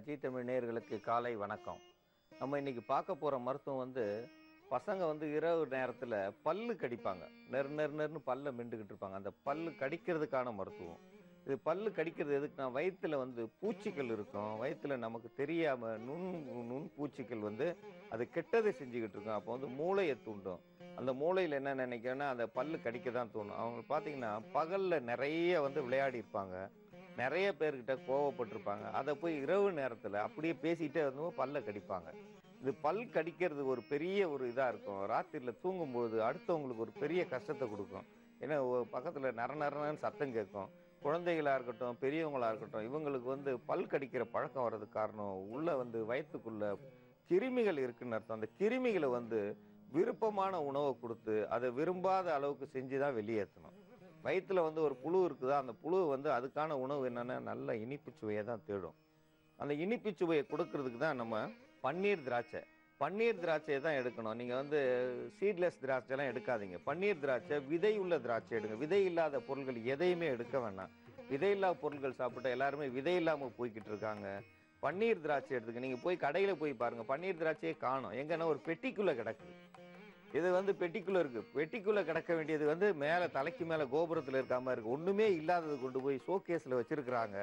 G Tamil நேயர்களுக்கு காலை வணக்கம். நம்ம இன்னைக்கு பார்க்க போற மருத்துவம் பசங்க இரவு நேரத்துல பல்லு கடிப்பாங்க. நெரு நெரு நெருன்னு பல்ல மெண்டுகிட்டு இருப்பாங்க. அந்த பல்லு கடிக்கிறதுக்கான மருத்துவம். இது பல்லு கடிக்கிறது எதுக்குன்னா, வயித்துல பூச்சிகள் இருக்கும். வயித்துல நமக்கு தெரியாம நுண் பூச்சிகள் அது கெட்டதை செஞ்சுக்கிட்டு இருக்கும். அப்போ மூளையை தூண்டும். அந்த மூளையில என்ன நினைக்கிறேன்னா, அந்த பல்லு கடிக்க தான் தோணும். அவங்க பார்த்தீங்கன்னா, பகல்ல நிறைய விளையாடி இருப்பாங்க. நெறைய பேர்கிட்ட கோவப்பட்டுருப்பாங்க. அத போய் இரவு நேரத்துல அப்படியே பேசிட்டே பல்ல கடிப்பாங்க. இது பல் கடிக்கிறது ஒரு பெரிய இதா இருக்கும். ராத்திரில தூங்கும்போது அடுத்தவங்களுக்கு ஒரு பெரிய கஷ்டத்த குடுக்கும். ஏன்னா பக்கத்துல நர நரன்னு சத்தம் கேட்கும். குழந்தைகளா இருக்கட்டும், பெரியவங்களா இருக்கட்டும், இவங்களுக்கு பல் கடிக்கிற பழக்கம் வர்றதுக்கு காரணம், உள்ள வயித்துக்குள்ள கிருமிகள் இருக்குன்னு அர்த்தம். அந்த கிருமிகள விருப்பமான உணவ குடுத்து, அத விரும்பாத அளவுக்கு செஞ்சு தான் வெளியேத்தணும். வயித்துல ஒரு புழு இருக்குதா, அந்த புழு அதுக்கான உணவு என்னன்னா, நல்ல இனிப்பு சுவைய தான் தேடும். அந்த இனிப்பு சுவைய குடுக்குறதுக்கு தான் நம்ம பன்னீர் திராட்சை. பன்னீர் திராட்சைய தான் எடுக்கணும். நீங்க சீட்லெஸ் திராட்சைலாம் எடுக்காதீங்க. பன்னீர் திராட்சை, விதை உள்ள திராட்சை எடுங்க. விதை இல்லாத பொருட்கள் எதையுமே எடுக்க வேண்டாம். விதை இல்லாத பொருட்கள் சாப்பிட்டா எல்லாருமே விதை இல்லாம போய்க்கிட்டு இருக்காங்க. பன்னீர் திராட்சை எடுத்துக்க. நீங்க போய் கடையில போய் பாருங்க. பன்னீர் திராட்சையே காணோம். எங்கன்னா ஒரு பெட்டிக்குள்ள கிடக்கு. இது பெட்டிக்குள்ள இருக்கு. பெட்டிக்குள்ள கிடக்க வேண்டியது மேல தலைக்கு மேல கோபுரத்துல இருக்காம இருக்கு. ஒண்ணுமே இல்லாதது கொண்டு போய் ஷோகேஸ்ல வச்சிருக்கிறாங்க.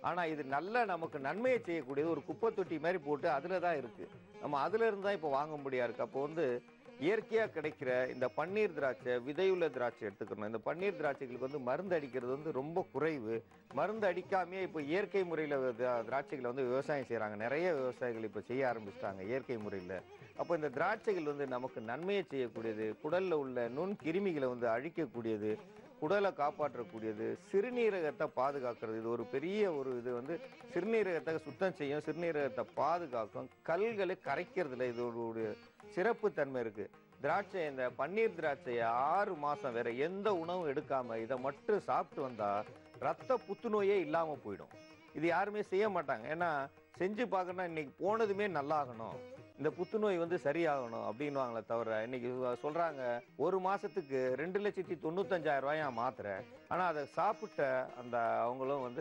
ஆனா இது நல்ல நமக்கு நன்மையை செய்யக்கூடியது ஒரு குப்பை தொட்டி மாதிரி போட்டு அதுல தான் இருக்கு. நம்ம அதுல இருந்து தான் இப்ப வாங்க முடியா இருக்கு. அப்போ இயற்கையா கிடைக்கிற இந்த பன்னீர் திராட்சை, விதையுள்ள திராட்சை எடுத்துக்கணும். இந்த பன்னீர் திராட்சைகளுக்கு மருந்து அடிக்கிறது ரொம்ப குறைவு. மருந்து அடிக்காமயே இப்ப இயற்கை முறையில திராட்சைகளை விவசாயம் செய்யறாங்க. நிறைய விவசாயிகள் இப்ப செய்ய ஆரம்பிச்சிட்டாங்க இயற்கை முறையில. அப்போ இந்த திராட்சைகள் நமக்கு நன்மையை செய்யக்கூடியது, குடல்ல உள்ள நுண் கிருமிகளை அழிக்கக்கூடியது, குடலை காப்பாற்றக்கூடியது, சிறுநீரகத்தை பாதுகாக்கிறது. இது ஒரு பெரிய இது சிறுநீரகத்தை சுத்தம் செய்யும், சிறுநீரகத்தை பாதுகாக்கும், கல்களை கரைக்கிறதுல இது ஒரு சிறப்பு தன்மை இருக்கு. திராட்சை, இந்த பன்னீர் திராட்சையை 6 மாசம் வேற எந்த உணவும் எடுக்காம இதை மட்டும் சாப்பிட்டு வந்தா ரத்த புத்துநோயே இல்லாம போயிடும். இது யாருமே செய்ய மாட்டாங்க. ஏன்னா செஞ்சு பார்க்கணும்னா இன்னைக்கு போனதுமே நல்லாகணும், இந்த புத்துநோய் சரியாகணும் அப்படின்வாங்களே தவிர, இன்னைக்கு சொல்றாங்க 1 மாசத்துக்கு 2,95,000 மாத்திரை. ஆனா அதை சாப்பிட்ட அந்த அவங்களும்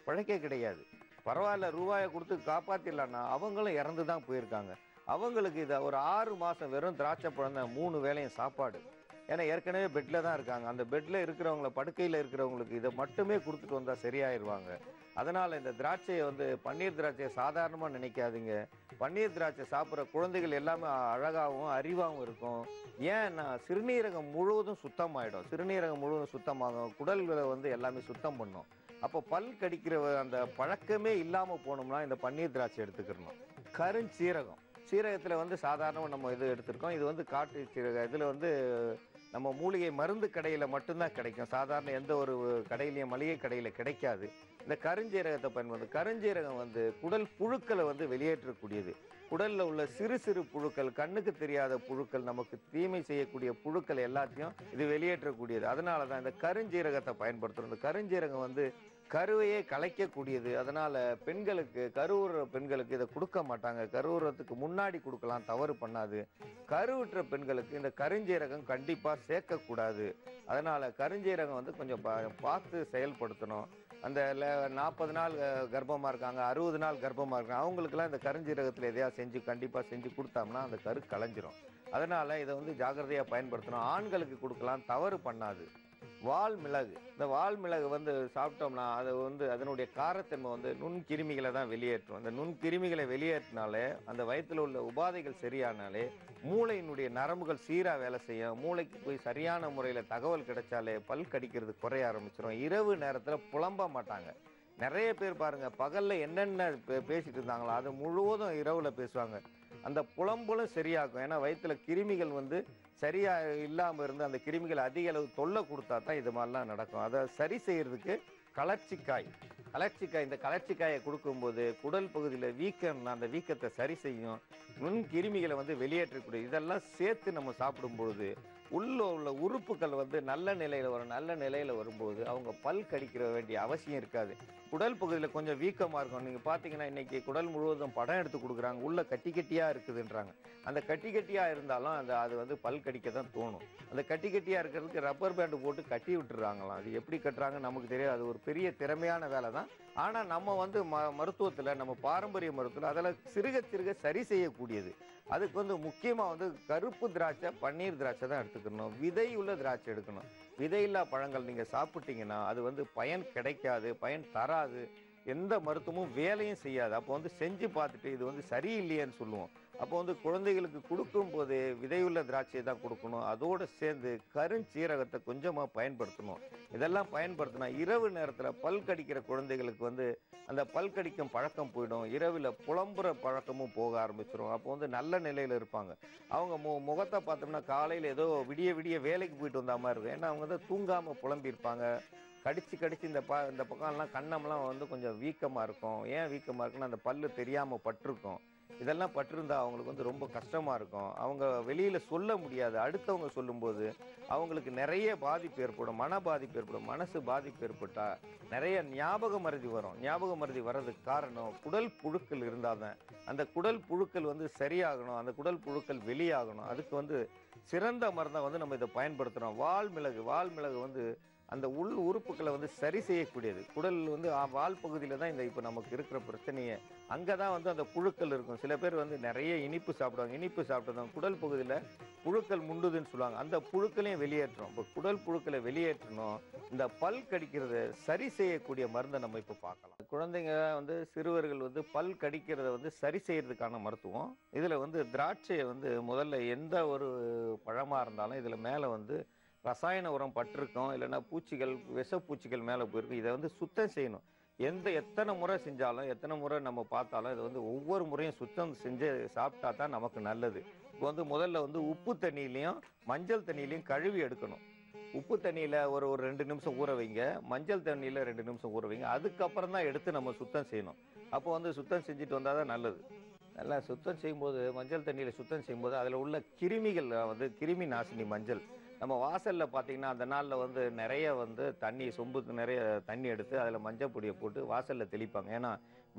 பழக்கே கிடையாது. பரவாயில்ல, ரூபாயை கொடுத்து காப்பாத்திடலான்னா அவங்களும் இறந்து தான் போயிருக்காங்க. அவங்களுக்கு இதை ஒரு 6 மாசம் வெறும் திராட்சை பழம் தான் 3 வேளையும் சாப்பாடு. ஏன்னா ஏற்கனவே பெட்ல தான் இருக்காங்க. அந்த பெட்ல இருக்கிறவங்கள, படுக்கையில இருக்கிறவங்களுக்கு இதை மட்டுமே கொடுத்துட்டு வந்தா சரியாயிருவாங்க. அதனால இந்த திராட்சையை பன்னீர் திராட்சையை சாதாரணமா நினைக்காதீங்க. பன்னீர் திராட்சை சாப்பிட்ற குழந்தைகள் எல்லாமே அழகாகவும் அறிவாகவும் இருக்கும். ஏன்னா சிறுநீரகம் முழுவதும் சுத்தமாயிடும். சிறுநீரகம் முழுவதும் சுத்தமாகும். குடல்களை எல்லாமே சுத்தம் பண்ணும். அப்போ பல் கடிக்கிற அந்த பழக்கமே இல்லாம போனோம்னா இந்த பன்னீர் திராட்சை எடுத்துக்கிறணும். கருஞ்சீரகம், சீரகத்துல சாதாரணமா நம்ம இது எடுத்திருக்கோம். இது காட்டு சீரகம். இதுல நம்ம மூலிகை மருந்து கடையில மட்டும்தான் கிடைக்கும். சாதாரண எந்த ஒரு கடையிலையும், மளிகை கடையில கிடைக்காது. இந்த கருஞ்சீரகத்தை பயன்படுது. கருஞ்சீரகம் குடல் புழுக்களை வெளியேற்றக்கூடியது. குடல்ல உள்ள சிறு சிறு புழுக்கள், கண்ணுக்கு தெரியாத புழுக்கள், நமக்கு தீமை செய்யக்கூடிய புழுக்கள் எல்லாத்தையும் இது வெளியேற்றக்கூடியது. அதனாலதான் இந்த கருஞ்சீரகத்தை பயன்படுத்துறோம். இந்த கருஞ்சீரகம் கருவையே கலைக்கக்கூடியது. அதனால பெண்களுக்கு, கருவுற பெண்களுக்கு இதை கொடுக்க மாட்டாங்க. கருவுறதுக்கு முன்னாடி கொடுக்கலாம், தவறு பண்ணாது. கருவுற்ற பெண்களுக்கு இந்த கருஞ்சீரகம் கண்டிப்பா சேர்க்கக்கூடாது. அதனால கருஞ்சீரகம் கொஞ்சம் பார்த்து செயல்படுத்தணும். அந்த 40 நாள் கர்ப்பமா இருக்காங்க, 60 நாள் கர்ப்பமா இருக்காங்க, அவங்களுக்குலாம் இந்த கருஞ்சீரகத்தில் எதையாவது கண்டிப்பா செஞ்சு கொடுத்தோம்னா அந்த கரு கலைஞ்சிரும். அதனால இதை ஜாக்கிரதையா பயன்படுத்தணும். ஆண்களுக்கு கொடுக்கலாம், தவறு பண்ணாது. வால் மிளகு, இந்த வால் மிளகு சாப்பிட்டோம்னா அது அதனுடைய காரத்தன்மை நுண்கிருமிகளை தான் வெளியேற்றும். அந்த நுண்கிருமிகளை வெளியேற்றினாலே, அந்த வயிற்றுல உள்ள உபாதைகள் சரியானாலே, மூளையினுடைய நரம்புகள் சீரா வேலை செய்யும். மூளைக்கு போய் சரியான முறையில தகவல் கிடைச்சாலே பல் கடிக்கிறது குறைய ஆரம்பிச்சிடும். இரவு நேரத்துல புலம்ப மாட்டாங்க. நிறைய பேர் பாருங்க, பகல்ல என்னென்ன பேசிட்டு இருந்தாங்களோ அது முழுவதும் இரவுல பேசுவாங்க. அந்த புலம்பலும் சரியாகும். ஏன்னா வயிற்றுல கிருமிகள் சரியா இல்லாம இருந்து அந்த கிருமிகள் அதிக அளவு தொல்லை கொடுத்தா தான் இது மாதிரிலாம் நடக்கும். அதை சரி செய்யறதுக்கு கலர்ச்சிக்காய், இந்த கலர்ச்சிக்காயை கொடுக்கும்போது குடல் பகுதியில் வீக்கம்னா அந்த வீக்கத்தை சரி செய்யும். நுண் கிருமிகளை வெளியேற்றக்கூடிய இதெல்லாம் சேர்த்து நம்ம சாப்பிடும் பொழுது உள்ள உறுப்புகள் நல்ல நிலையில வரும். நல்ல நிலையில வரும்போது அவங்க பல் கடிக்கிற வேண்டிய அவசியம் இருக்காது. குடல் பகுதியில் கொஞ்சம் வீக்கமா இருக்கும். நீங்க பாத்தீங்கன்னா இன்னைக்கு குடல் முழுவதும் படம் எடுத்து கொடுக்குறாங்க. உள்ள கட்டி கட்டியா இருக்குதுன்றாங்க. அந்த கட்டி கட்டியா இருந்தாலும் அது பல் கடிக்க தான் தோணும். அந்த கட்டி கட்டியா இருக்கிறதுக்கு ரப்பர் பேண்ட் போட்டு கட்டி விட்டுறாங்களாம். அது எப்படி கட்டுறாங்க நமக்கு தெரியாது. அது ஒரு பெரிய திறமையான வேலை தான். ஆனா நம்ம வந்து மருத்துவத்துல நம்ம பாரம்பரிய மருத்துவத்துல அதெல்லாம் சிறுக சிறுக சரி செய்யக்கூடியது. அதுக்கு வந்து முக்கியமா வந்து கருப்பு திராட்சை, பன்னீர் திராட்சை தான் எடுத்துக்கணும். விதை உள்ள திராட்சை எடுக்கணும். விதையில்லா பழங்கள் நீங்க சாப்பிட்டீங்கன்னா, அது வந்து பயன் கிடைக்காது, பயன் தராது. எந்த மருத்துவமும் வேலையும் செய்யாது. அப்போ வந்து செஞ்சு பார்த்துட்டு இது வந்து சரியில்லையேன்னு சொல்லுவோம். அப்போ வந்து குழந்தைகளுக்கு குடுக்கும்போதே விதையுள்ள திராட்சையை தான் குடுக்கணும். அதோடு சேர்ந்து கருஞ்சீரகத்தை கொஞ்சமா பயன்படுத்தணும். இதெல்லாம் பயன்படுத்தினா இரவு நேரத்தில பல் கடிக்கிற குழந்தைகளுக்கு வந்து அந்த பல் கடிக்கும் பழக்கம் போயிடும். இரவில புலம்புற பழக்கமும் போக ஆரம்பிச்சுரும். அப்போ வந்து நல்ல நிலையில இருப்பாங்க. அவங்க முகத்த பார்த்தோம்னா காலையில ஏதோ விடிய விடிய வேலைக்கு போயிட்டு வந்தா மாரி இருக்கும். ஏன்னா அவங்க வந்து தூங்காம புலம்பியிருப்பாங்க. கடிச்சு கடிச்சு இந்த பக்கம்லாம் கன்னம்லாம் வந்து கொஞ்சம் வீக்கமா இருக்கும். ஏன் வீக்கமா இருக்குன்னா, அந்த பல்லு தெரியாம பட்டிருக்கும். இதெல்லாம் பட்டிருந்தா அவங்களுக்கு வந்து ரொம்ப கஷ்டமா இருக்கும். அவங்க வெளியில சொல்ல முடியாது. அடுத்தவங்க சொல்லும்போது அவங்களுக்கு நெறைய பாதிப்பு ஏற்படும். மன பாதிப்பு ஏற்படும். மனசு பாதிப்பு ஏற்பட்டா நெறைய ஞாபக மறதி வரும். ஞாபக மறதி வர்றதுக்கு காரணம் குடல் புழுக்கள் இருந்தா தான். அந்த குடல் புழுக்கள் வந்து சரியாகணும். அந்த குடல் புழுக்கள் வெளியாகணும். அதுக்கு வந்து சிறந்த மருந்தா வந்து நம்ம இத பயன்படுத்துறோம். வால் மிளகு வந்து அந்த உள் உறுப்புக்களை வந்து சரி செய்யக்கூடியது. குடல் வந்து வால் பகுதியில தான் இப்ப நமக்கு இருக்கிற பிரச்சனையே. அங்க தான் வந்து அந்த புழுக்கள் இருக்கும். சில பேர் வந்து நெறைய இனிப்பு சாப்பிடுவாங்க. இனிப்பு சாப்பிட்டதும் குடல் பகுதியில புழுக்கள் முண்டுதுன்னு சொல்லுவாங்க. அந்த புழுக்களையும் வெளியேற்றணும். இப்ப குடல் புழுக்களை வெளியேற்றணும். இந்த பல் கடிக்கிறத சரி செய்யக்கூடிய மருந்தை நம்ம இப்ப பார்க்கலாம். குழந்தைங்க வந்து சிறுவர்கள் வந்து பல் கடிக்கிறத வந்து சரி செய்யறதுக்கான மருத்துவம். இதுல வந்து திராட்சையை வந்து முதல்ல எந்த ஒரு பழமா இருந்தாலும் இதுல மேல வந்து ரசாயன உரம் பட்டிருக்கும். இல்லைன்னா பூச்சிகள், விஷப்பூச்சிகள் மேல போயிருக்கும். இதை வந்து சுத்தம் செய்யணும். எத்தனை முறை செஞ்சாலும், எத்தனை முறை நம்ம பார்த்தாலும் இதை வந்து ஒவ்வொரு முறையும் சுத்தம் செஞ்சு சாப்பிட்டா தான் நமக்கு நல்லது. இப்போ வந்து முதல்ல வந்து உப்பு தண்ணியிலையும் மஞ்சள் தண்ணியிலையும் கழுவி எடுக்கணும். உப்பு தண்ணியில ஒரு ஒரு 2 நிமிஷம் ஊற வைங்க. மஞ்சள் தண்ணியில 2 நிமிஷம் ஊற வைங்க. அதுக்கப்புறம் தான் எடுத்து நம்ம சுத்தம் செய்யணும். அப்போ வந்து சுத்தம் செஞ்சுட்டு வந்தா தான் நல்லது. நல்லா சுத்தம் செய்யும்போது மஞ்சள் தண்ணியில சுத்தம் செய்யும்போது அதில் உள்ள கிருமிகள் வந்து கிருமி நாசினி மஞ்சள் நம்ம வாசல்ல பார்த்தீங்கன்னா அந்த நாளில் வந்து நிறைய வந்து சொம்புக்கு நிறைய தண்ணி எடுத்து அதில் மஞ்சள் பொடியை போட்டு வாசல்ல தெளிப்பாங்க. ஏன்னா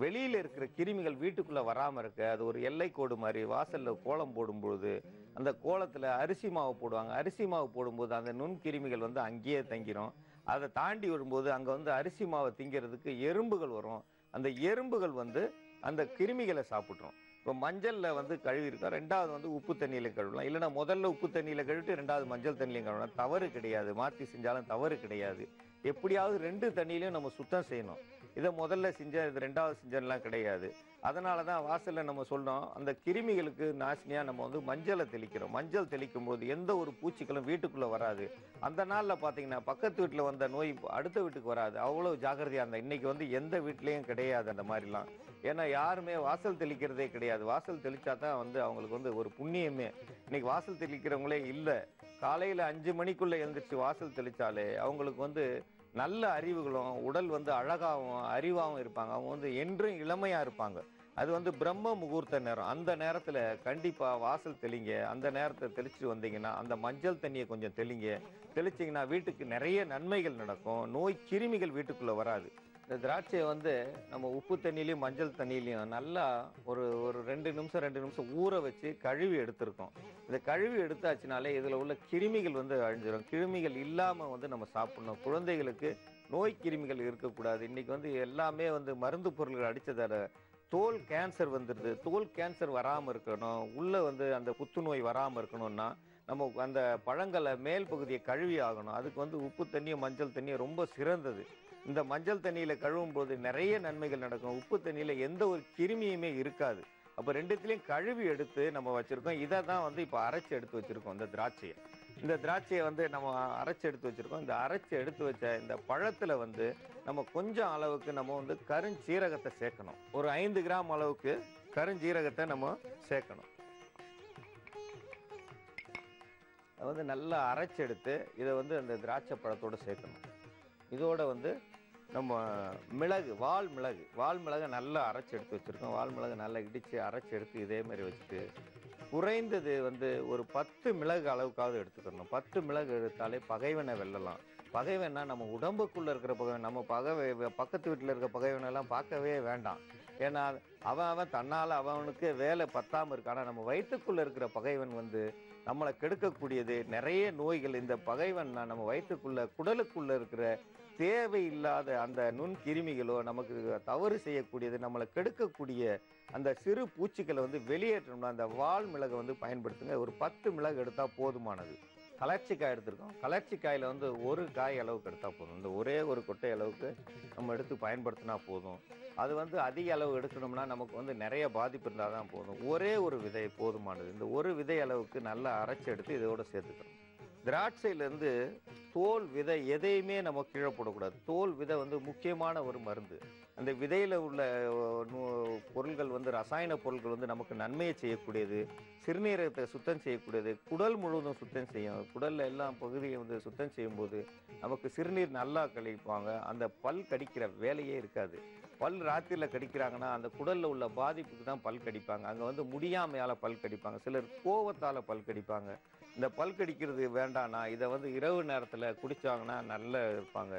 வெளியில இருக்கிற கிருமிகள் வீட்டுக்குள்ள வராமல் இருக்க அது ஒரு எல்லை கோடு மாதிரி. வாசல்ல கோலம் போடும்பொழுது அந்த கோலத்துல அரிசி மாவு போடுவாங்க. அரிசி மாவு போடும்போது அந்த நுண்கிருமிகள் வந்து அங்கேயே தங்கிரும். அதை தாண்டி வரும்போது அங்க வந்து அரிசி மாவை திங்கிறதுக்கு எறும்புகள் வரும். அந்த எறும்புகள் வந்து அந்த கிருமிகளை சாப்பிட்ரும். இப்போ மஞ்சள்ல வந்து கழுவி இருக்கா, 2வது வந்து உப்பு தண்ணியில கழுவலாம். இல்லைன்னா முதல்ல உப்பு தண்ணியில கழுவிட்டு 2வது மஞ்சள் தண்ணியிலையும் கழுவலாம். தவறு கிடையாது. மாற்றி செஞ்சாலும் தவறு கிடையாது. எப்படியாவது 2 தண்ணியிலையும் நம்ம சுத்தம் செய்யணும். இதை முதல்ல செஞ்ச இது 2வது செஞ்சலாம் கிடையாது. அதனால தான் வாசல்ல நம்ம சொல்றோம், அந்த கிருமிகளுக்கு நாசினியா நம்ம வந்து மஞ்சளை தெளிக்கிறோம். மஞ்சள் தெளிக்கும் போது எந்த ஒரு பூச்சிகளும் வீட்டுக்குள்ள வராது. அந்த நாள்ல பாத்தீங்கன்னா பக்கத்து வீட்டுல வந்த நோய் அடுத்த வீட்டுக்கு வராது. அவ்வளவு ஜாக்கிரதையா இருந்தா. இன்னைக்கு வந்து எந்த வீட்லயும் கிடையாது அந்த மாதிரிலாம். ஏன்னா யாருமே வாசல் தெளிக்கிறதே கிடையாது. வாசல் தெளிச்சா தான் வந்து அவங்களுக்கு வந்து ஒரு புண்ணியமே. இன்னைக்கு வாசல் தெளிக்கிறவங்களே இல்ல. காலையில 5 மணிக்குள்ள எழுந்திரிச்சு வாசல் தெளிச்சாலே அவங்களுக்கு வந்து நல்ல அறிவுகளும், உடல் வந்து அழகாவும் அறிவாவும் இருப்பாங்க. அவங்க வந்து என்றும் இளமையா இருப்பாங்க. அது வந்து பிரம்ம முகூர்த்த நேரம். அந்த நேரத்துல கண்டிப்பா வாசல் தெளிங்க. அந்த நேரத்தை தெளிச்சுட்டு வந்தீங்கன்னா அந்த மஞ்சள் தண்ணியை கொஞ்சம் தெளிங்க. தெளிச்சிங்கன்னா வீட்டுக்கு நிறைய நன்மைகள் நடக்கும். நோய் கிருமிகள் வீட்டுக்குள்ள வராது. இந்த திராட்சையை வந்து நம்ம உப்பு தண்ணியிலையும் மஞ்சள் தண்ணியிலையும் நல்லா ஒரு ஒரு 2 நிமிஷம் ஊற வச்சு கழுவி எடுத்திருக்கோம். இதை கழுவி எடுத்தாச்சுனாலே இதில் உள்ள கிருமிகள் வந்து அழிஞ்சிடும். கிருமிகள் இல்லாமல் வந்து நம்ம சாப்பிடணும். குழந்தைகளுக்கு நோய் கிருமிகள் இருக்கக்கூடாது. இன்னைக்கு வந்து எல்லாமே வந்து மருந்து பொருள்கள் அடித்ததால தோல் கேன்சர் வந்துடுது. தோல் கேன்சர் வராமல் இருக்கணும், உள்ள வந்து அந்த புத்துநோய் வராமல் இருக்கணும்னா நம்ம அந்த பழங்களை மேல் பகுதியை கழுவி ஆகணும். அதுக்கு வந்து உப்பு தண்ணியும் மஞ்சள் தண்ணியும் ரொம்ப சிறந்தது. இந்த மஞ்சள் தண்ணியில கழுவும் போது நிறைய நன்மைகள் நடக்கும். உப்பு தண்ணியில எந்த ஒரு கிருமியுமே இருக்காது. அப்ப 2த்துலயும் கழுவி எடுத்து நம்ம வச்சிருக்கோம். இதை தான் வந்து இப்ப அரைச்சு எடுத்து வச்சிருக்கோம். இந்த திராட்சையை வந்து நம்ம அரைச்சு எடுத்து வச்சிருக்கோம். இந்த அரைச்சு எடுத்து வச்ச இந்த பழத்துல வந்து நம்ம கொஞ்சம் அளவுக்கு நம்ம வந்து கருஞ்சீரகத்தை சேர்க்கணும். ஒரு 5 கிராம் அளவுக்கு கருஞ்சீரகத்தை நம்ம சேர்க்கணும். அதை வந்து நல்லா அரைச்சு எடுத்து இதை வந்து அந்த திராட்சை பழத்தோட சேர்க்கணும். இதோட வந்து நம்ம வால் மிளகு நல்லா அரைச்சி எடுத்து வச்சுருக்கோம். வால் மிளகு நல்லா இடித்து அரைச்சி எடுத்து இதே மாதிரி வச்சுட்டு குறைந்தது வந்து ஒரு 10 மிளகு அளவுக்காவது எடுத்துக்கணும். 10 மிளகு எடுத்தாலே பகைவனை வெல்லலாம். பகைவனா நம்ம உடம்புக்குள்ளே இருக்கிற பகைவன், நம்ம பக்கத்து வீட்டில் இருக்க பகைவனெல்லாம் பார்க்கவே வேண்டாம். ஏன்னா அவன் அவன் தன்னால் அவனுக்கு வேலை பத்தாமல் இருக்கு. ஆனால் நம்ம வயிற்றுக்குள்ளே இருக்கிற பகைவன் வந்து நம்மளை கெடுக்கக்கூடியது நிறைய நோய்கள். இந்த பகைவன் நம்ம வயிற்றுக்குள்ள குடலுக்குள்ள இருக்கிற தேவையில்லாத அந்த நுண்கிருமிகளோ நமக்கு தவறு செய்யக்கூடியது நம்மளை கெடுக்கக்கூடிய அந்த சிறு பூச்சிகளை வந்து வெளியேற்றணும்னா அந்த வால் மிளகை வந்து பயன்படுத்துங்க. ஒரு 10 மிளகு எடுத்தால் போதுமானது. கலர்ச்சிக்காய் எடுத்திருக்கோம். கலர்ச்சிக்காயில் வந்து ஒரு காய் அளவுக்கு எடுத்தால் போதும். இந்த ஒரே ஒரு கொட்டை அளவுக்கு நம்ம எடுத்து பயன்படுத்தினா போதும். அது வந்து அதிக அளவு எடுக்கணும்னா நமக்கு வந்து நிறைய பாதிப்பு இருந்தால் தான் போதும். ஒரே ஒரு விதை போதுமானது. இந்த ஒரு விதை அளவுக்கு நல்லா அரைச்சி எடுத்து இதோட சேர்த்துக்கணும். திராட்சையிலேருந்து தோல் விதை எதையுமே நம்ம கீழே போடக்கூடாது. தோல் விதை வந்து முக்கியமான ஒரு மருந்து. அந்த விதையில் உள்ள பொருள்கள் வந்து ரசாயன பொருட்கள் வந்து நமக்கு நன்மையை செய்யக்கூடியது, சிறுநீரகத்தை சுத்தம் செய்யக்கூடியது, குடல் முழுவதும் சுத்தம் செய்யும். குடலில் எல்லா பகுதியை வந்து சுத்தம் செய்யும்போது நமக்கு சிறுநீர் நல்லா கழிப்பாங்க. அந்த பல் கடிக்கிற வேலையே இருக்காது. பல் ராத்திரியில் கடிக்கிறாங்கன்னா அந்த குடலில் உள்ள பாதிப்புக்கு தான் பல் கடிப்பாங்க. அங்கே வந்து முடியாமையால் பல் கடிப்பாங்க. சிலர் கோவத்தால் பல் கடிப்பாங்க. இந்த பல் கடிக்கிறது வேண்டாம்னா இதை வந்து இரவு நேரத்தில் குடித்தாங்கன்னா நல்லா இருப்பாங்க.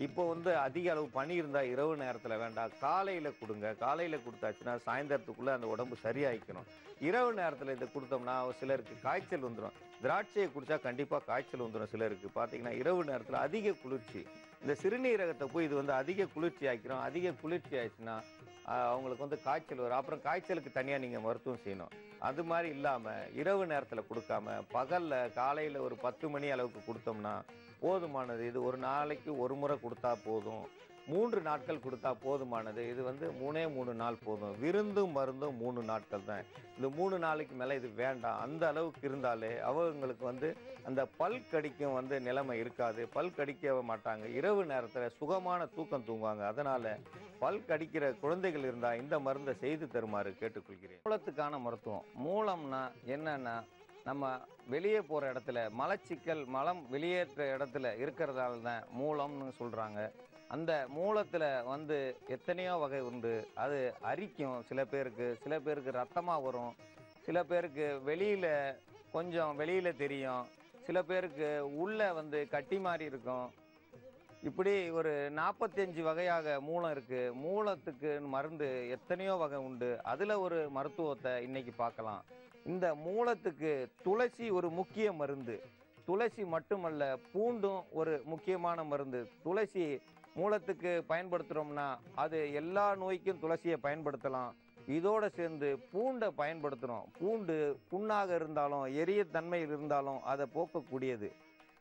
இப்போ வந்து அதிக அளவு பனி இருந்தால் இரவு நேரத்தில் வேண்டாம், காலையில் கொடுங்க. காலையில் கொடுத்தாச்சுன்னா சாயந்தரத்துக்குள்ளே அந்த உடம்பு சரியாயிக்கணும். இரவு நேரத்தில் இதை கொடுத்தோம்னா சிலருக்கு காய்ச்சல் வந்துடும். திராட்சையை குடித்தா கண்டிப்பாக காய்ச்சல் வந்துடும். சிலருக்கு பார்த்தீங்கன்னா இரவு நேரத்தில் அதிக குளிர்ச்சி, இந்த சிறுநீரகத்தை போய் இது வந்து அதிக குளிர்ச்சி ஆக்கிரும். அதிக குளிர்ச்சி ஆயிடுச்சுன்னா அவங்களுக்கு வந்து காய்ச்சல் வரும். அப்புறம் காய்ச்சலுக்கு தனியாக நீங்கள் மருத்துவம் செய்யணும். அது மாதிரி இல்லாமல் இரவு நேரத்தில் கொடுக்காம பகலில் காலையில் ஒரு 10 மணி அளவுக்கு கொடுத்தோம்னா போதுமானது. இது ஒரு நாளைக்கு ஒரு முறை கொடுத்தா போதும். 3 நாட்கள் கொடுத்தா போதுமானது. இது வந்து 3 நாள் போதும். விருந்தும் மருந்தும் 3 நாட்கள் தான். இந்த 3 நாளைக்கு மேலே இது வேண்டாம். அந்த அளவுக்கு இருந்தாலே அவங்களுக்கு வந்து அந்த பல் கடிக்கும் வந்து நிலைமை இருக்காது. பல் கடிக்க மாட்டாங்க. இரவு நேரத்தில் சுகமான தூக்கம் தூங்குவாங்க. அதனால் பல் கடிக்கிற குழந்தைகள் இருந்தால் இந்த மருந்தை செய்து தருமாறு கேட்டுக்கொள்கிறேன். மூலத்துக்கான மருத்துவம். மூலம்னா என்னன்னா, நம்ம வெளியே போகிற இடத்துல மலச்சிக்கல் மலம் வெளியேற்ற இடத்துல இருக்கிறதால தான் மூலம்னு சொல்கிறாங்க. அந்த மூலத்தில் வந்து எத்தனையோ வகை உண்டு. அது அரிக்கும் சில பேருக்கு ரத்தமாக வரும், சில பேருக்கு கொஞ்சம் வெளியில் தெரியும், சில பேருக்கு உள்ளே வந்து கட்டி மாதிரி இருக்கும். இப்படி ஒரு 45 வகையாக மூலம் இருக்குது. மூலத்துக்கு மருந்து எத்தனையோ வகை உண்டு. அதில் ஒரு மருத்துவத்தை இன்னைக்கு பார்க்கலாம். இந்த மூலத்துக்கு துளசி ஒரு முக்கிய மருந்து. துளசி மட்டுமல்ல, பூண்டும் ஒரு முக்கியமான மருந்து. துளசி மூலத்துக்கு பயன்படுத்துகிறோம்னா அது எல்லா நோய்க்கும் துளசியை பயன்படுத்தலாம். இதோடு சேர்ந்து பூண்டை பயன்படுத்துகிறோம். பூண்டு புண்ணாக இருந்தாலும் எரியத்தன்மையில் இருந்தாலும் அதை போக்கக்கூடியது.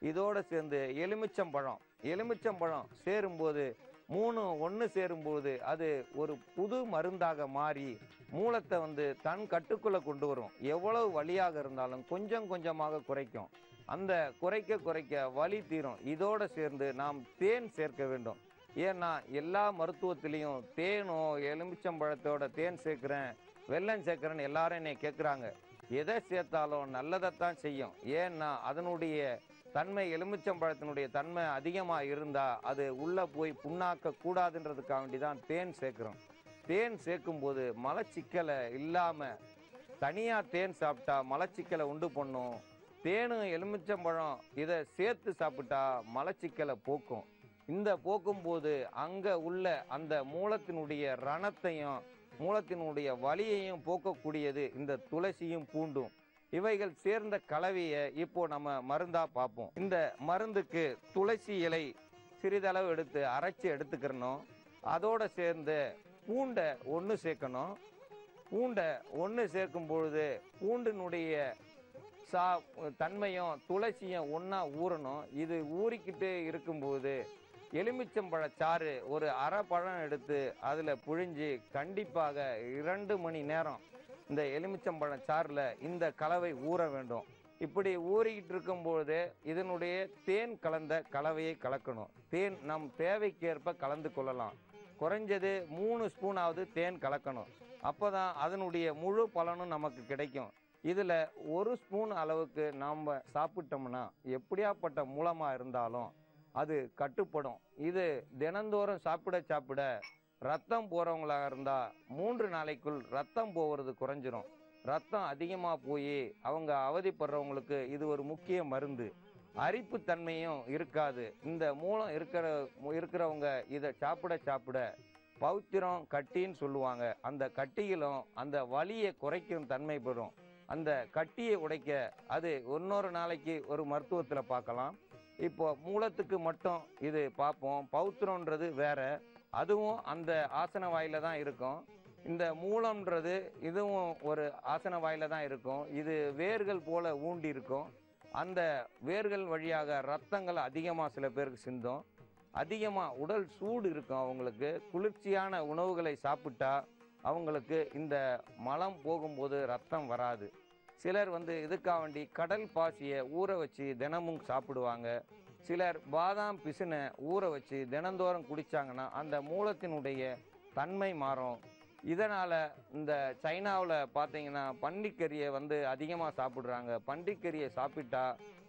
இதோடு சேர்ந்து எலுமிச்சம்பழம் சேரும்போது 3 ஒன்று சேரும்போது அது ஒரு புது மருந்தாக மாறி மூலத்தை வந்து தன் கட்டுக்குள்ளே கொண்டு வரும். எவ்வளவு வலியாக இருந்தாலும் கொஞ்சம் கொஞ்சமாக குறைக்கும். அந்த குறைக்க வலி தீரும். இதோடு சேர்ந்து நாம் தேன் சேர்க்க வேண்டும். ஏன்னா எல்லா மருத்துவத்திலையும் தேனோ எலுமிச்சம்பழத்தோட தேன் சேர்க்குறேன், வெல்லம் சேர்க்குறேன்னு எல்லாரும் என்னை கேட்குறாங்க. எதை சேர்த்தாலும் நல்லதைத்தான் செய்யும். ஏன்னா அதனுடைய தன்மை, எலுமிச்சம்பழத்தினுடைய தன்மை அதிகமாக இருந்தால் அது உள்ளே போய் புண்ணாக்க கூடாதுன்றதுக்காக வேண்டி தான் தேன் சேர்க்குறோம். தேன் சேர்க்கும்போது மலச்சிக்கலை இல்லாமல் தனியாக தேன் சாப்பிட்டா மலச்சிக்கலை உண்டு பண்ணும். தேனும் எலுமிச்சம்பழம் இதை சேர்த்து சாப்பிட்டா மலச்சிக்கலை போக்கும். இந்த போக்கும்போது அங்கே உள்ள அந்த மூலத்தினுடைய ரணத்தையும் மூலத்தினுடைய வலியையும் போக்கக்கூடியது இந்த துளசியும் பூண்டும். இவைகள் சேர்ந்த கலவையை இப்போ நம்ம மருந்தா பார்ப்போம். இந்த மருந்துக்கு துளசி இலை சிறிதளவு எடுத்து அரைச்சி எடுத்துக்கிறணும். அதோடு சேர்ந்து பூண்டை ஒன்று சேர்க்கணும். பூண்டை ஒன்று சேர்க்கும் பொழுது பூண்டினுடைய தன்மையும் துளசியும் ஒன்றா ஊறணும். இது ஊறிக்கிட்டு இருக்கும்போது எலுமிச்சம்பழச்சாறு ஒரு அரை பழம் எடுத்து அதில் புழிஞ்சு கண்டிப்பாக 2 மணி நேரம் இந்த எலுமிச்சம்பழம் சாறில் இந்த கலவை ஊற வேண்டும். இப்படி ஊறிக்கிட்டு இருக்கும்போது இதனுடைய தேன் கலந்த கலவையை கலக்கணும். தேன் நம் தேவைக்கேற்ப கலந்து கொள்ளலாம். குறைஞ்சது 3 ஸ்பூனாவது தேன் கலக்கணும். அப்போ தான் அதனுடைய முழு பலனும் நமக்கு கிடைக்கும். இதில் 1 ஸ்பூன் அளவுக்கு நாம் சாப்பிட்டோம்னா எப்படியாப்பட்ட மூலமாக இருந்தாலும் அது கட்டுப்படும். இது தினந்தோறும் சாப்பிட ரத்தம் போகிறவங்களாக இருந்தால் 3 நாளைக்குள் ரத்தம் போகிறது குறைஞ்சிரும். ரத்தம் அதிகமாக போய் அவங்க அவதிப்படுறவங்களுக்கு இது ஒரு முக்கிய மருந்து. அரிப்பு தன்மையும் இருக்காது. இந்த மூலம் இருக்கிறவங்க இதை சாப்பிட பௌத்திரம் கட்டின்னு சொல்லுவாங்க. அந்த கட்டிகளும் அந்த வலியை குறைக்கும் தன்மை பெறும். அந்த கட்டியை உடைக்க அது இன்னொரு நாளைக்கு ஒரு மருத்துவத்தில் பார்க்கலாம். இப்போ மூலத்துக்கு மட்டும் இது பார்ப்போம். பௌத்திரன்றது வேற, அதுவும் அந்த ஆசன வாயில தான் இருக்கும். இந்த மூலம்ன்றது இதுவும் ஒரு ஆசன வாயில தான் இருக்கும். இது வேர்கள் போல ஊண்டி இருக்கும். அந்த வேர்கள் வழியாக ரத்தங்கள் அதிகமாக சில பேருக்கு சிந்தும். அதிகமாக உடல் சூடு இருக்கும். அவங்களுக்கு குளிர்ச்சியான உணவுகளை சாப்பிட்டா அவங்களுக்கு இந்த மலம் போகும்போது ரத்தம் வராது. சிலர் இதுக்காக வேண்டி கடல் பாசியை ஊற வச்சு தினமும் சாப்பிடுவாங்க. சிலர் பாதாம் பிசினை ஊற வச்சு தினந்தோறும் குடித்தாங்கன்னா அந்த மூலத்தினுடைய தன்மை மாறும். இதனால் இந்த சைனாவில் பார்த்தீங்கன்னா பன்றிக்கறியை அதிகமாக சாப்பிட்றாங்க. பன்றிக்கறியை சாப்பிட்டா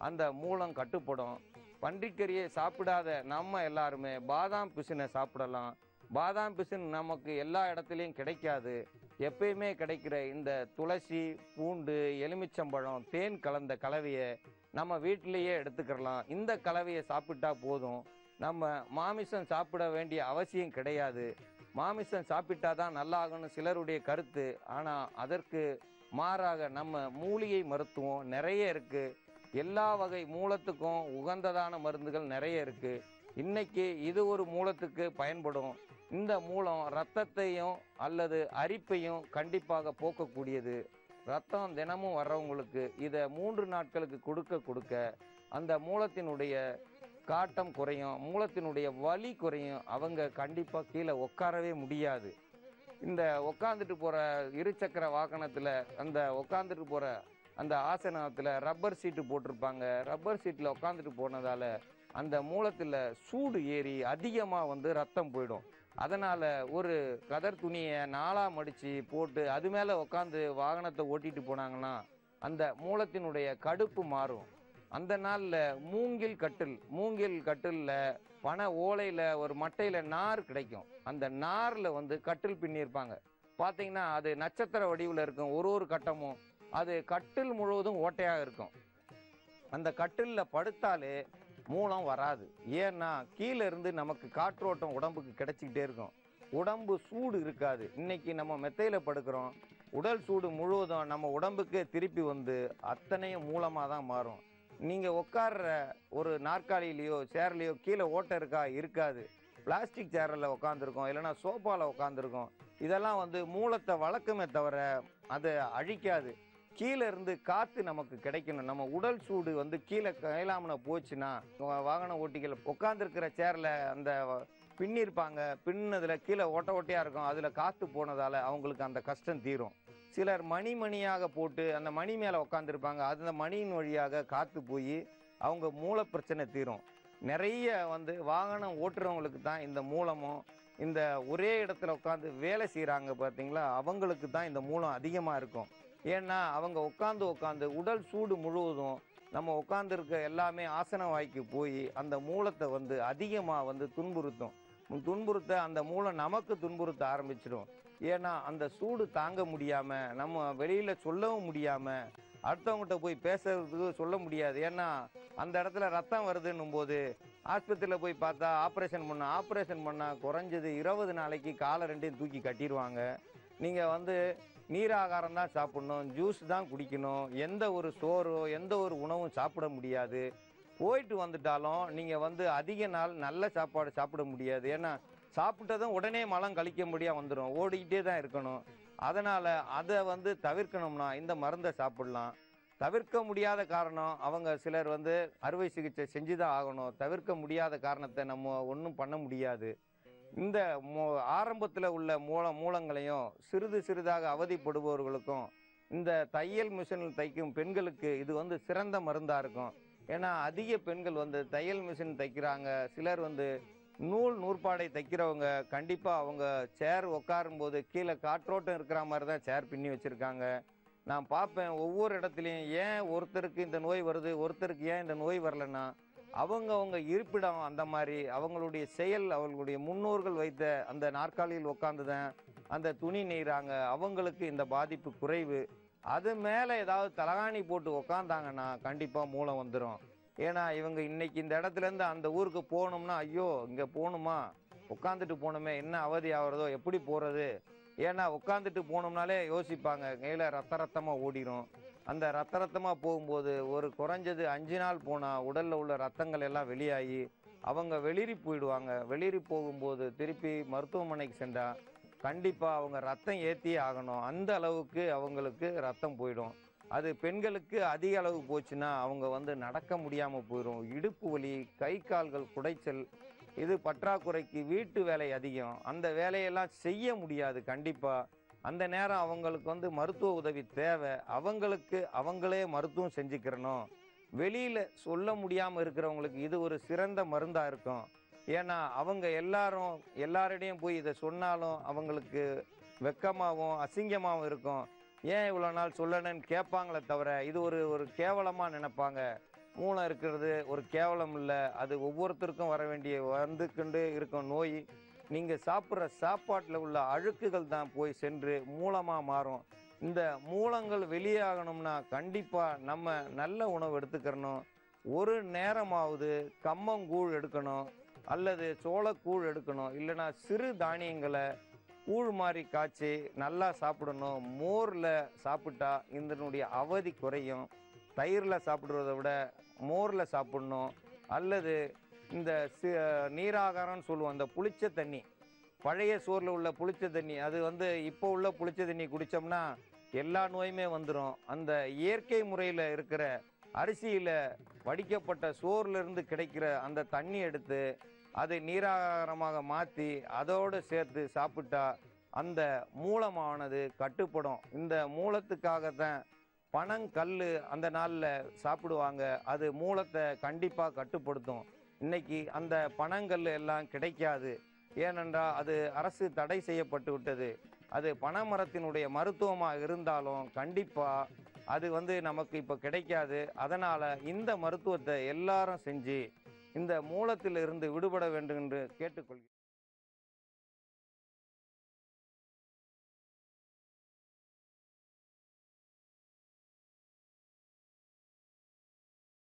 அந்த மூலம் கட்டுப்படும். பன்றிக்கறியை சாப்பிடாத நம்ம எல்லாருமே பாதாம் பிசினை சாப்பிடலாம். பாதாம் பிசின் நமக்கு எல்லா இடத்துலையும் கிடைக்காது. எப்பயுமே கிடைக்கிற இந்த துளசி, பூண்டு, எலுமிச்சம்பழம், தேன் கலந்த கலவையை நம்ம வீட்டிலேயே எடுத்துக்கிறலாம். இந்த கலவையை சாப்பிட்டா போதும். நம்ம மாமிசம் சாப்பிட வேண்டிய அவசியம் கிடையாது. மாமிசம் சாப்பிட்டா தான் நல்லாகும்னு சிலருடைய கருத்து. ஆனால் அதற்கு மாறாக நம்ம மூலிகை மருத்துவம் நிறைய இருக்குது. எல்லா வகை மூலத்துக்கும் உகந்ததான மருந்துகள் நிறைய இருக்குது. இன்னைக்கு இது ஒரு மூலத்துக்கு பயன்படும். இந்த மூலம் இரத்தத்தையும் அல்லது அரிப்பையும் கண்டிப்பாக போக்கக்கூடியது. ரத்தம் தினமும் வர்றவங்களுக்கு இதை 3 நாட்களுக்கு கொடுக்க அந்த மூலத்தினுடைய காட்டம் குறையும், மூலத்தினுடைய வலி குறையும். அவங்க கண்டிப்பாக கீழே உட்காரவே முடியாது. இந்த உட்காந்துட்டு போகிற இருசக்கர வாகனத்தில் அந்த உட்காந்துட்டு போகிற அந்த ஆசனத்தில் ரப்பர் சீட்டு போட்டிருப்பாங்க. ரப்பர் சீட்டில் உட்காந்துட்டு போனதால் அந்த மூலத்தில் சூடு ஏறி அதிகமாக ரத்தம் போயிடும். அதனால் ஒரு கதர் துணியை 4ஆக மடித்து போட்டு அது மேலே உட்காந்து வாகனத்தை ஓட்டிகிட்டு போனாங்கன்னா அந்த மூலத்தினுடைய கடுப்பு மாறும். அந்த நாளில் மூங்கில் கட்டிலில் பனை ஓலையில் ஒரு மட்டையில் நார் கிடைக்கும். அந்த நாரில் கட்டில் பின்னியிருப்பாங்க. பார்த்தீங்கன்னா அது நட்சத்திர வடிவில் இருக்கும். ஒரு கட்டமும் அது கட்டில் முழுவதும் ஓட்டையாக இருக்கும். அந்த கட்டிலில் படுத்தாலே மூலம் வராது. ஏன்னா கீழே இருந்து நமக்கு காற்றோட்டம் உடம்புக்கு கிடைச்சிக்கிட்டே இருக்கும். உடம்பு சூடு இருக்காது. இன்னைக்கு நம்ம மெத்தையில் படுக்கிறோம். உடல் சூடு முழுவதும் நம்ம உடம்புக்கே திருப்பி அத்தனையும் மூலமாக தான் மாறும். நீங்கள் உட்கார்ற ஒரு நாற்காலியிலையோ சேர்லையோ கீழே ஓட்டை இருக்கா? இருக்காது. பிளாஸ்டிக் சேரில் உட்காந்துருக்கோம், இல்லைன்னா சோஃபாவில் உட்காந்துருக்கோம். இதெல்லாம் மூலத்தை வளர்க்குமே தவிர அதை அழிக்காது. கீழே இருந்து காற்று நமக்கு கிடைக்கணும். நம்ம உடல் சூடு கீழே கைலாமனை போச்சுன்னா வாகன ஓட்டிகள் உட்காந்துருக்கிற சேரில் அந்த பின்னிருப்பாங்க. பின்னதில் கீழே ஓட்டையாக இருக்கும். அதில் காற்று போனதால் அவங்களுக்கு அந்த கஷ்டம் தீரும். சிலர் மணியாக போட்டு அந்த மணி மேலே உட்காந்துருப்பாங்க. அந்த மணியின் வழியாக காற்று போய் அவங்க மூல பிரச்சனை தீரும். நிறைய வாகனம் ஓட்டுறவங்களுக்கு தான் இந்த மூலமும் இந்த ஒரே இடத்துல உட்காந்து வேலை செய்கிறாங்க பார்த்தீங்களா, அவங்களுக்கு தான் இந்த மூலம் அதிகமாக இருக்கும். ஏன்னா அவங்க உட்காந்து உடல் சூடு முழுவதும் நம்ம உட்காந்துருக்க எல்லாமே ஆசன வாய்க்கு போய் அந்த மூலத்தை அதிகமாக துன்புறுத்த அந்த மூலம் நமக்கு துன்புறுத்த ஆரம்பிச்சிடும். ஏன்னா அந்த சூடு தாங்க முடியாமல் நம்ம வெளியில் சொல்லவும் முடியாமல் அடுத்தவங்ககிட்ட போய் பேசுறதுக்கு சொல்ல முடியாது. ஏன்னா அந்த இடத்துல ரத்தம் வருதுன்னும் போது ஆஸ்பத்திரியில் போய் பார்த்தா ஆப்ரேஷன் பண்ணால் குறைஞ்சது 20 நாளைக்கு காலை 2ஐயும் தூக்கி கட்டிடுவாங்க. நீங்கள் நீராகாரம் தான் சாப்பிடணும், ஜூஸ் தான் குடிக்கணும், எந்த ஒரு சோறோ எந்த ஒரு உணவும் சாப்பிட முடியாது. போயிட்டு வந்துட்டாலும் நீங்கள் அதிக நாள் நல்ல சாப்பாடு சாப்பிட முடியாது. ஏன்னா சாப்பிட்டதும் உடனே மலம் கழிக்க முடியாது, வந்துடும், ஓடிக்கிட்டே தான் இருக்கணும். அதனால் அதை தவிர்க்கணும்னா இந்த மருந்தை சாப்பிடலாம். தவிர்க்க முடியாத காரணம் அவங்க சிலர் அறுவை சிகிச்சை செஞ்சு தான் ஆகணும். தவிர்க்க முடியாத காரணத்தை நம்ம ஒன்றும் பண்ண முடியாது. இந்த ஆரம்பத்தில் உள்ள மூலங்களையும் சிறிதாக அவதிப்படுபவர்களுக்கும் இந்த தையல் மிஷினில் தைக்கும் பெண்களுக்கு இது சிறந்த மருந்தாக இருக்கும். ஏன்னா அதிக பெண்கள் தையல் மிஷின் தைக்கிறாங்க. சிலர் நூற்பாடை தைக்கிறவங்க கண்டிப்பாக அவங்க சேர் உட்காரும்போது கீழே காற்றோட்டம் இருக்கிற மாதிரி தான் சேர் பின்னி வச்சுருக்காங்க. நான் பார்ப்பேன் ஒவ்வொரு இடத்துலையும். ஏன் ஒருத்தருக்கு இந்த நோய் வருது, ஒருத்தருக்கு ஏன் இந்த நோய் வரலைன்னா அவங்க இருப்பிடம் அந்த மாதிரி, அவங்களுடைய செயல், அவங்களுடைய முன்னோர்கள் வைத்த அந்த நாற்காலியில் உட்காந்து தான் அந்த துணி நெய்கிறாங்க. அவங்களுக்கு இந்த பாதிப்பு குறைவு. அது மேலே ஏதாவது தலகாணி போட்டு உக்காந்தாங்கன்னா கண்டிப்பாக மூலம் வந்துடும். ஏன்னா இவங்க இன்னைக்கு இந்த இடத்துலேருந்து அந்த ஊருக்கு போகணும்னா, ஐயோ இங்கே போகணுமா, உட்காந்துட்டு போனோமே என்ன அவதி ஆகிறதோ, எப்படி போறது? ஏன்னா உட்காந்துட்டு போனோம்னாலே யோசிப்பாங்க, கையில ரத்தமா ஓடிரும். அந்த ரத்தமா போகும்போது ஒரு குறைஞ்சது 5 நாள் போனா உடல்ல உள்ள ரத்தங்கள் எல்லாம் வெளியாகி அவங்க வெளிரி போயிடுவாங்க. வெளிரி போகும்போது திருப்பி மருத்துவமனைக்கு சென்றா கண்டிப்பா அவங்க ரத்தம் ஏத்தியே ஆகணும். அந்த அளவுக்கு அவங்களுக்கு ரத்தம் போயிடும். அது பெண்களுக்கு அதிக அளவு போச்சுன்னா அவங்க வந்து நடக்க முடியாம போயிரும். இடுப்பு வலி, கை கால்கள் குடைச்சல், இது பற்றாக்குறைக்கு வீட்டு வேலை அதிகம். அந்த வேலையெல்லாம் செய்ய முடியாது கண்டிப்பா. அந்த நேரம் அவங்களுக்கு வந்து மருத்துவ உதவி தேவை. அவங்களுக்கு அவங்களே மருத்துவம் செஞ்சுக்கிறணும். வெளியில சொல்ல முடியாம இருக்கிறவங்களுக்கு இது ஒரு சிறந்த மருந்தா இருக்கும். ஏன்னா, அவங்க எல்லாரும் எல்லாரிடையும் போய் இத சொன்னாலும் அவங்களுக்கு வெட்கமாவும், அசிங்கமாவும் இருக்கும். ஏன் இவ்வளோ நாள் சொல்லலன்னு கேட்பாங்களே தவிர, இது ஒரு ஒரு கேவலமா நினைப்பாங்க. மூலம் இருக்கிறது ஒரு கேவலம் இல்ல. அது ஒவ்வொருத்தருக்கும் வர வேண்டிய வந்துக்கொண்டே இருக்கும் நோய். நீங்க சாப்பிடுற சாப்பாட்டுல உள்ள அழுக்குகள் தான் போய் சென்று மூலமா மாறும். இந்த மூலங்கள் வெளியாகணும்னா கண்டிப்பா நம்ம நல்ல உணவு எடுத்துக்கிறணும். ஒரு நேரமாவது கம்மங்கூழ் எடுக்கணும். அல்லது சோளக்கூழ் எடுக்கணும். இல்லைன்னா சிறு தானியங்கள கூழ் மாரி காய்ச்சி நல்லா சாப்பிடணும். மோர்ல சாப்பிட்டா இதனுடைய அவதி குறையும். தயிர்ல சாப்பிடுறத விட மோர்ல சாப்பிடணும். அல்லது இந்த நீராகாரம்னு சொல்லுவோம். அந்த புளிச்ச தண்ணி, பழைய சோறுல உள்ள புளிச்ச தண்ணி, அது வந்து இப்போ உள்ள புளிச்ச தண்ணி குடிச்சோம்னா எல்லா நோயுமே வந்துரும். அந்த இயற்கை முறையில இருக்கிற அரிசியில வடிக்கப்பட்ட சோறுல இருந்து கிடைக்கிற அந்த தண்ணி எடுத்து அதை நீராகாரமாக மாற்றி அதோடு சேர்த்து சாப்பிட்டா அந்த மூலமானது கட்டுப்படும். இந்த மூலத்துக்காகத்தான் பனங்கல்லு அந்த நாளில் சாப்பிடுவாங்க. அது மூலத்தை கண்டிப்பாக கட்டுப்படுத்தும். இன்னைக்கு அந்த பனங்கல்லு எல்லாம் கிடைக்காது. ஏனென்றால் அது அரசு தடை செய்யப்பட்டு விட்டது. அது பனைமரத்தினுடைய மருத்துவமாக இருந்தாலும் கண்டிப்பாக அது வந்து நமக்கு இப்போ கிடைக்காது. அதனால் இந்த மருத்துவத்தை எல்லாரும் செஞ்சு இந்த மூலத்திலிருந்து விடுபட வேண்டும் என்று கேட்டுக்கொள்கிறேன்.